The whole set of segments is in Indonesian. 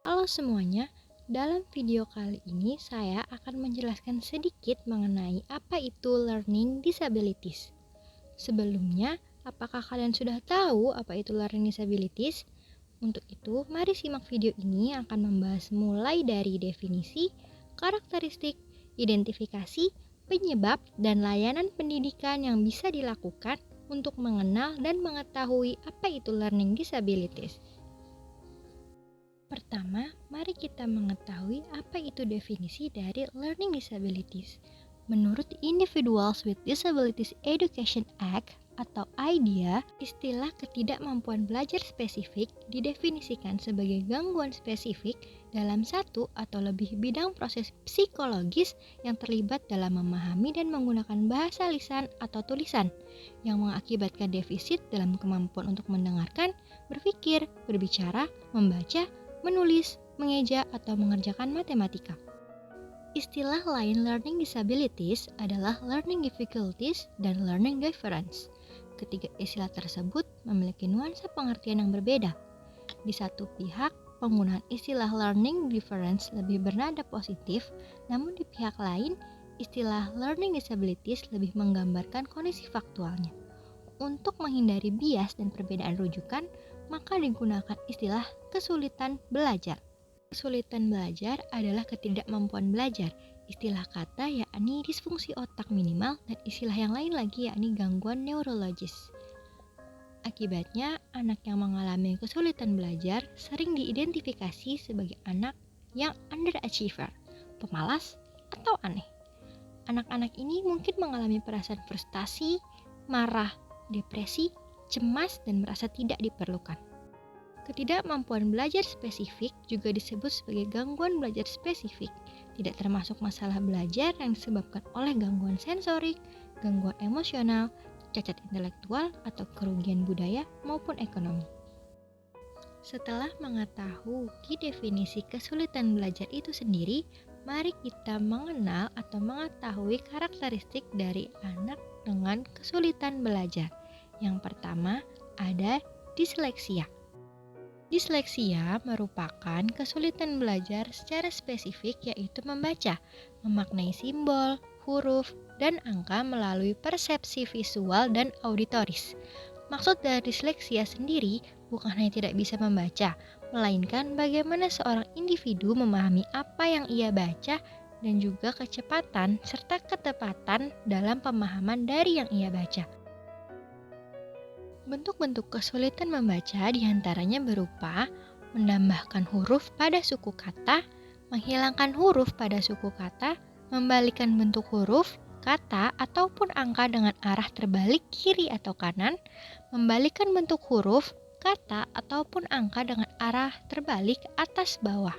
Halo semuanya, dalam video kali ini saya akan menjelaskan sedikit mengenai apa itu learning disabilities. Sebelumnya, apakah kalian sudah tahu apa itu learning disabilities? Untuk itu, mari simak video ini akan membahas mulai dari definisi, karakteristik, identifikasi, penyebab, dan layanan pendidikan yang bisa dilakukan untuk mengenal dan mengetahui apa itu learning disabilities. Pertama, mari kita mengetahui apa itu definisi dari learning disabilities. Menurut Individuals with Disabilities Education Act atau IDEA, istilah ketidakmampuan belajar spesifik didefinisikan sebagai gangguan spesifik dalam satu atau lebih bidang proses psikologis yang terlibat dalam memahami dan menggunakan bahasa lisan atau tulisan, yang mengakibatkan defisit dalam kemampuan untuk mendengarkan, berpikir, berbicara, membaca, menulis, mengeja, atau mengerjakan matematika. Istilah lain learning disabilities adalah learning difficulties dan learning difference. Ketiga istilah tersebut memiliki nuansa pengertian yang berbeda. Di satu pihak, penggunaan istilah learning difference lebih bernada positif, namun di pihak lain, istilah learning disabilities lebih menggambarkan kondisi faktualnya. Untuk menghindari bias dan perbedaan rujukan, maka digunakan istilah kesulitan belajar. Kesulitan belajar adalah ketidakmampuan belajar. Istilah kata yakni disfungsi otak minimal dan istilah yang lain lagi yakni gangguan neurologis. Akibatnya, anak yang mengalami kesulitan belajar sering diidentifikasi sebagai anak yang underachiever, pemalas, atau aneh. Anak-anak ini mungkin mengalami perasaan frustasi, marah, depresi, cemas, dan merasa tidak diperlukan. Ketidakmampuan belajar spesifik juga disebut sebagai gangguan belajar spesifik, tidak termasuk masalah belajar yang disebabkan oleh gangguan sensorik, gangguan emosional, cacat intelektual, atau kerugian budaya maupun ekonomi. Setelah mengetahui definisi kesulitan belajar itu sendiri, mari kita mengenal atau mengetahui karakteristik dari anak dengan kesulitan belajar. Yang pertama, ada disleksia. Disleksia merupakan kesulitan belajar secara spesifik yaitu membaca, memaknai simbol, huruf, dan angka melalui persepsi visual dan auditoris. Maksud dari disleksia sendiri bukan hanya tidak bisa membaca, melainkan bagaimana seorang individu memahami apa yang ia baca dan juga kecepatan serta ketepatan dalam pemahaman dari yang ia baca. Bentuk-bentuk kesulitan membaca diantaranya berupa menambahkan huruf pada suku kata, menghilangkan huruf pada suku kata, membalikkan bentuk huruf, kata, ataupun angka dengan arah terbalik kiri atau kanan, membalikkan bentuk huruf, kata, ataupun angka dengan arah terbalik atas bawah.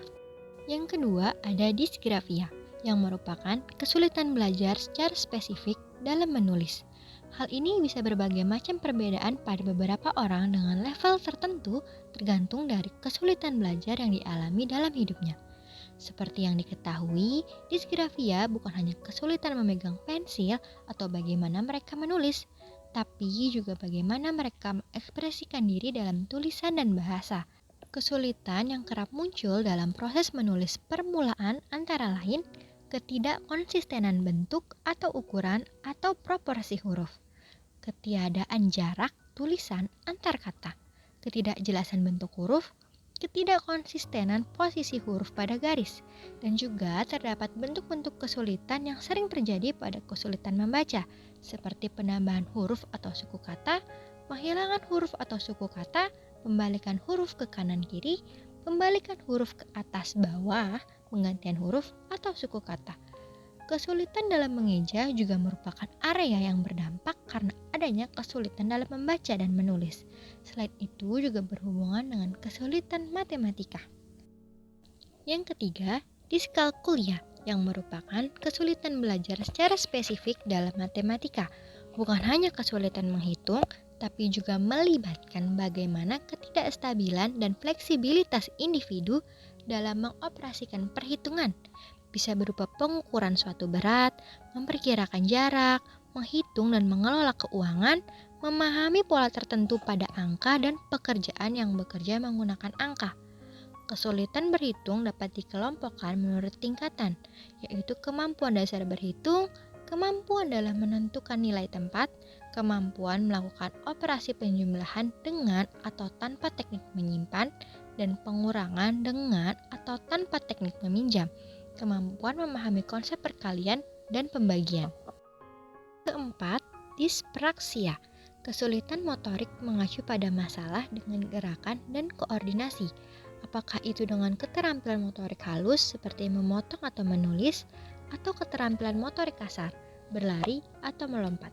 Yang kedua ada disgrafia, yang merupakan kesulitan belajar secara spesifik dalam menulis. Hal ini bisa berbagai macam perbedaan pada beberapa orang dengan level tertentu tergantung dari kesulitan belajar yang dialami dalam hidupnya. Seperti yang diketahui, disgrafia bukan hanya kesulitan memegang pensil atau bagaimana mereka menulis, tapi juga bagaimana mereka mengekspresikan diri dalam tulisan dan bahasa. Kesulitan yang kerap muncul dalam proses menulis permulaan antara lain ketidakkonsistenan bentuk atau ukuran atau proporsi huruf, ketiadaan jarak tulisan antar kata, ketidakjelasan bentuk huruf, ketidakkonsistenan posisi huruf pada garis, dan juga terdapat bentuk-bentuk kesulitan yang sering terjadi pada kesulitan membaca, seperti penambahan huruf atau suku kata, menghilangkan huruf atau suku kata, pembalikan huruf ke kanan kiri, pembalikan huruf ke atas bawah, penggantian huruf atau suku kata. Kesulitan dalam mengeja juga merupakan area yang berdampak karena adanya kesulitan dalam membaca dan menulis. Selain itu juga berhubungan dengan kesulitan matematika. Yang ketiga, diskalkulia, yang merupakan kesulitan belajar secara spesifik dalam matematika. Bukan hanya kesulitan menghitung, tapi juga melibatkan bagaimana ketidakstabilan dan fleksibilitas individu dalam mengoperasikan perhitungan. Bisa berupa pengukuran suatu berat, memperkirakan jarak, menghitung dan mengelola keuangan, memahami pola tertentu pada angka dan pekerjaan yang bekerja menggunakan angka. Kesulitan berhitung dapat dikelompokkan menurut tingkatan, yaitu kemampuan dasar berhitung, kemampuan dalam menentukan nilai tempat, kemampuan melakukan operasi penjumlahan dengan atau tanpa teknik menyimpan, dan pengurangan dengan atau tanpa teknik meminjam, kemampuan memahami konsep perkalian dan pembagian. Keempat, dispraksia. Kesulitan motorik mengacu pada masalah dengan gerakan dan koordinasi. Apakah itu dengan keterampilan motorik halus seperti memotong atau menulis, atau keterampilan motorik kasar, berlari atau melompat.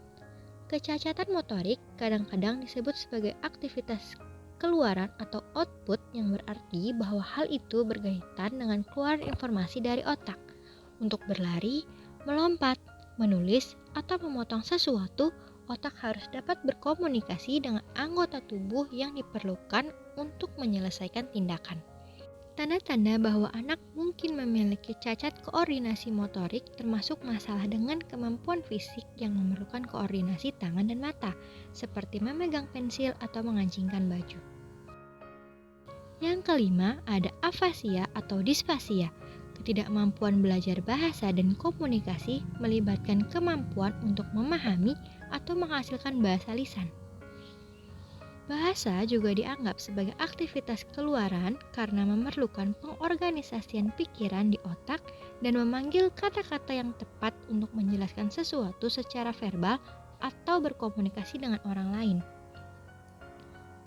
Kecacatan motorik kadang-kadang disebut sebagai aktivitas keluaran atau output yang berarti bahwa hal itu berkaitan dengan keluar informasi dari otak. Untuk berlari, melompat, menulis, atau memotong sesuatu, otak harus dapat berkomunikasi dengan anggota tubuh yang diperlukan untuk menyelesaikan tindakan. Tanda-tanda bahwa anak mungkin memiliki cacat koordinasi motorik termasuk masalah dengan kemampuan fisik yang memerlukan koordinasi tangan dan mata, seperti memegang pensil atau mengancingkan baju. Yang kelima, ada afasia atau disfasia. Ketidakmampuan belajar bahasa dan komunikasi melibatkan kemampuan untuk memahami atau menghasilkan bahasa lisan. Bahasa juga dianggap sebagai aktivitas keluaran karena memerlukan pengorganisasian pikiran di otak dan memanggil kata-kata yang tepat untuk menjelaskan sesuatu secara verbal atau berkomunikasi dengan orang lain.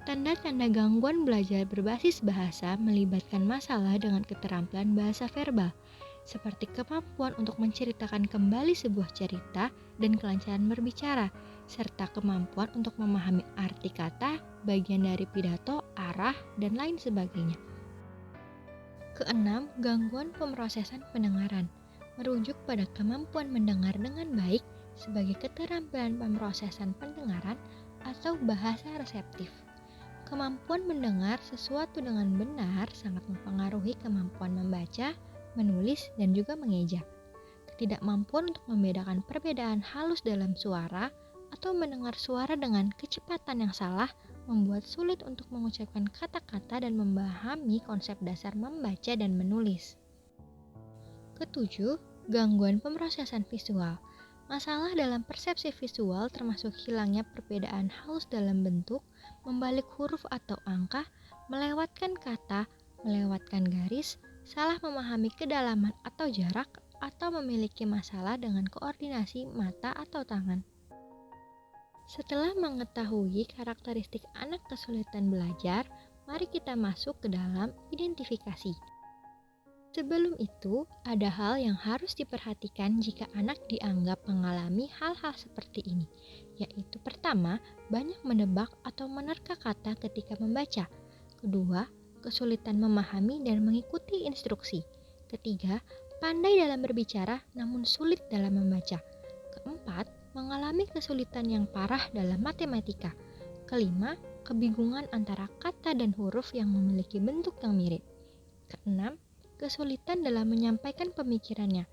Tanda-tanda gangguan belajar berbasis bahasa melibatkan masalah dengan keterampilan bahasa verbal, seperti kemampuan untuk menceritakan kembali sebuah cerita dan kelancaran berbicara, serta kemampuan untuk memahami arti kata, bagian dari pidato, arah, dan lain sebagainya. Keenam, gangguan pemrosesan pendengaran, merujuk pada kemampuan mendengar dengan baik sebagai keterampilan pemrosesan pendengaran atau bahasa reseptif. Kemampuan mendengar sesuatu dengan benar sangat mempengaruhi kemampuan membaca, menulis, dan juga mengeja. Ketidakmampuan untuk membedakan perbedaan halus dalam suara atau mendengar suara dengan kecepatan yang salah membuat sulit untuk mengucapkan kata-kata dan memahami konsep dasar membaca dan menulis. Ketujuh, gangguan pemrosesan visual. Masalah dalam persepsi visual termasuk hilangnya perbedaan halus dalam bentuk, membalik huruf atau angka, melewatkan kata, melewatkan garis, salah memahami kedalaman atau jarak, atau memiliki masalah dengan koordinasi mata atau tangan. Setelah mengetahui karakteristik anak kesulitan belajar, mari kita masuk ke dalam identifikasi. Sebelum itu, ada hal yang harus diperhatikan jika anak dianggap mengalami hal-hal seperti ini, yaitu pertama, banyak menebak atau menerka kata ketika membaca. Kedua, kesulitan memahami dan mengikuti instruksi. Ketiga, pandai dalam berbicara namun sulit dalam membaca. Keempat, mengalami kesulitan yang parah dalam matematika. Kelima, kebingungan antara kata dan huruf yang memiliki bentuk yang mirip. Keenam, kesulitan dalam menyampaikan pemikirannya.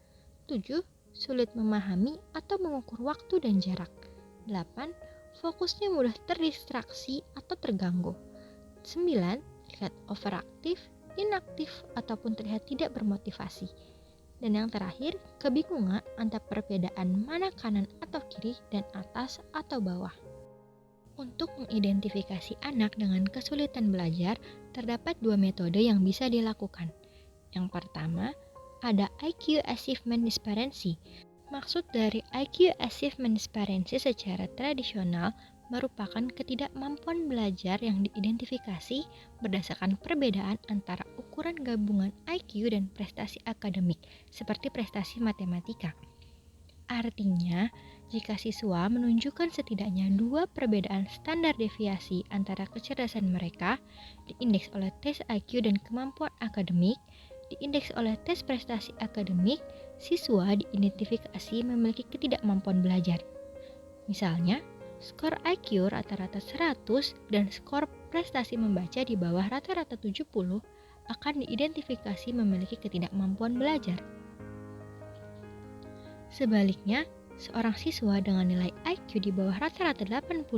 7. Sulit memahami atau mengukur waktu dan jarak. 8. Fokusnya mudah terdistraksi atau terganggu. 9. Terlihat overaktif, inaktif, ataupun terlihat tidak bermotivasi. Dan yang terakhir, kebingungan antara perbedaan mana kanan atau kiri dan atas atau bawah. Untuk mengidentifikasi anak dengan kesulitan belajar, terdapat 2 metode yang bisa dilakukan. Yang pertama, ada IQ Achievement Disparity. Maksud dari IQ Achievement Disparity secara tradisional merupakan ketidakmampuan belajar yang diidentifikasi berdasarkan perbedaan antara ukuran gabungan IQ dan prestasi akademik, seperti prestasi matematika. Artinya, jika siswa menunjukkan setidaknya 2 perbedaan standar deviasi antara kecerdasan mereka, diindeks oleh tes IQ dan kemampuan akademik, diindeks oleh tes prestasi akademik, siswa diidentifikasi memiliki ketidakmampuan belajar. Misalnya, skor IQ rata-rata 100 dan skor prestasi membaca di bawah rata-rata 70 akan diidentifikasi memiliki ketidakmampuan belajar. Sebaliknya, seorang siswa dengan nilai IQ di bawah rata-rata 85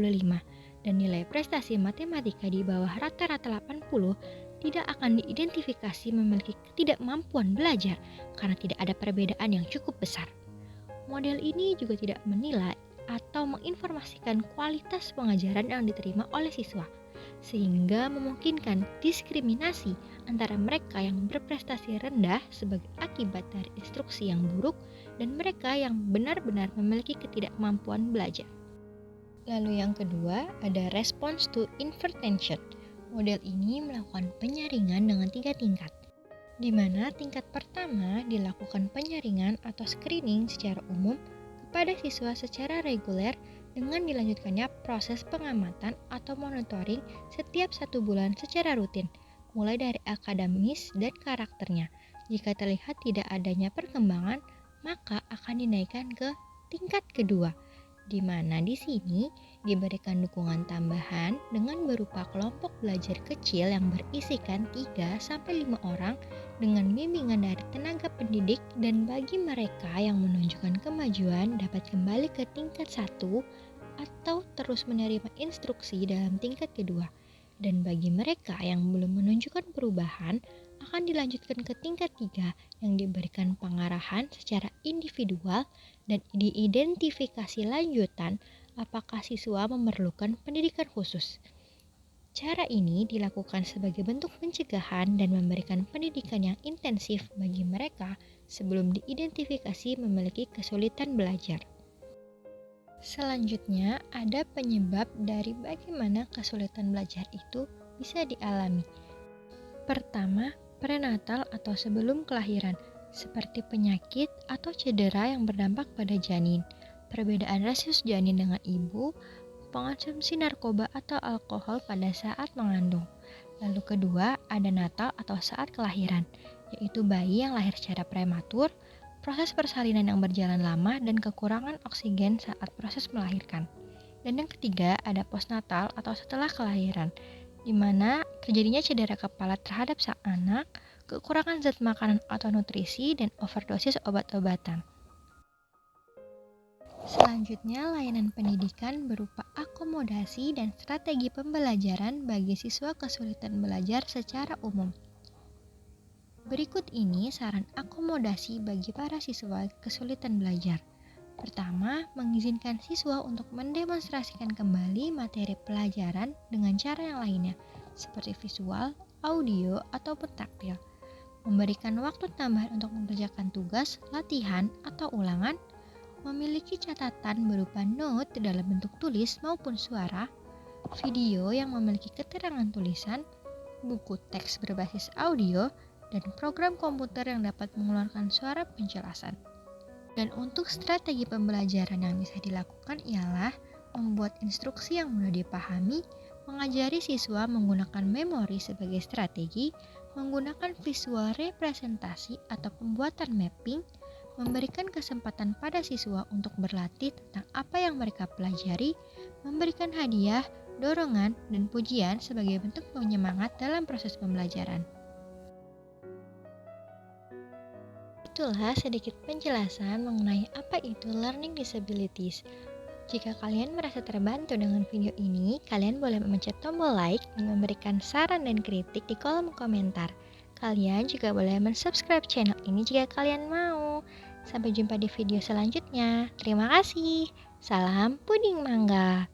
dan nilai prestasi matematika di bawah rata-rata 80 tidak akan diidentifikasi memiliki ketidakmampuan belajar karena tidak ada perbedaan yang cukup besar. Model ini juga tidak menilai atau menginformasikan kualitas pengajaran yang diterima oleh siswa, sehingga memungkinkan diskriminasi antara mereka yang berprestasi rendah sebagai akibat dari instruksi yang buruk dan mereka yang benar-benar memiliki ketidakmampuan belajar. Lalu yang kedua ada response to intervention. Model ini melakukan penyaringan dengan 3 tingkat, di mana tingkat pertama dilakukan penyaringan atau screening secara umum kepada siswa secara reguler dengan dilanjutkannya proses pengamatan atau monitoring setiap 1 bulan secara rutin, mulai dari akademis dan karakternya. Jika terlihat tidak adanya perkembangan, maka akan dinaikkan ke tingkat kedua, di mana di sini diberikan dukungan tambahan dengan berupa kelompok belajar kecil yang berisikan 3-5 orang dengan bimbingan dari tenaga pendidik, dan bagi mereka yang menunjukkan kemajuan dapat kembali ke tingkat 1 atau terus menerima instruksi dalam tingkat kedua. Dan bagi mereka yang belum menunjukkan perubahan akan dilanjutkan ke tingkat 3 yang diberikan pengarahan secara individual dan diidentifikasi lanjutan apakah siswa memerlukan pendidikan khusus. Cara ini dilakukan sebagai bentuk pencegahan dan memberikan pendidikan yang intensif bagi mereka sebelum diidentifikasi memiliki kesulitan belajar. Selanjutnya, ada penyebab dari bagaimana kesulitan belajar itu bisa dialami. Pertama, prenatal atau sebelum kelahiran, seperti penyakit atau cedera yang berdampak pada janin, perbedaan rasius janin dengan ibu, pengonsumsi narkoba atau alkohol pada saat mengandung. Lalu kedua, ada natal atau saat kelahiran, yaitu bayi yang lahir secara prematur, proses persalinan yang berjalan lama, dan kekurangan oksigen saat proses melahirkan. Dan yang ketiga, ada postnatal atau setelah kelahiran, di mana terjadinya cedera kepala terhadap sang anak, kekurangan zat makanan atau nutrisi, dan overdosis obat-obatan. Selanjutnya, layanan pendidikan berupa akomodasi dan strategi pembelajaran bagi siswa kesulitan belajar secara umum. Berikut ini saran akomodasi bagi para siswa kesulitan belajar. Pertama, mengizinkan siswa untuk mendemonstrasikan kembali materi pelajaran dengan cara yang lainnya, seperti visual, audio, ataupun taktil. Memberikan waktu tambahan untuk mengerjakan tugas, latihan, atau ulangan. Memiliki catatan berupa note dalam bentuk tulis maupun suara, video yang memiliki keterangan tulisan, buku teks berbasis audio, dan program komputer yang dapat mengeluarkan suara penjelasan. Dan untuk strategi pembelajaran yang bisa dilakukan ialah membuat instruksi yang mudah dipahami, mengajari siswa menggunakan memori sebagai strategi, menggunakan visual representasi atau pembuatan mapping, memberikan kesempatan pada siswa untuk berlatih tentang apa yang mereka pelajari, memberikan hadiah, dorongan, dan pujian sebagai bentuk penyemangat dalam proses pembelajaran. Itulah sedikit penjelasan mengenai apa itu learning disabilities. Jika kalian merasa terbantu dengan video ini, kalian boleh memencet tombol like dan memberikan saran dan kritik di kolom komentar. Kalian juga boleh mensubscribe channel ini jika kalian mau. Sampai jumpa di video selanjutnya. Terima kasih. Salam puding mangga.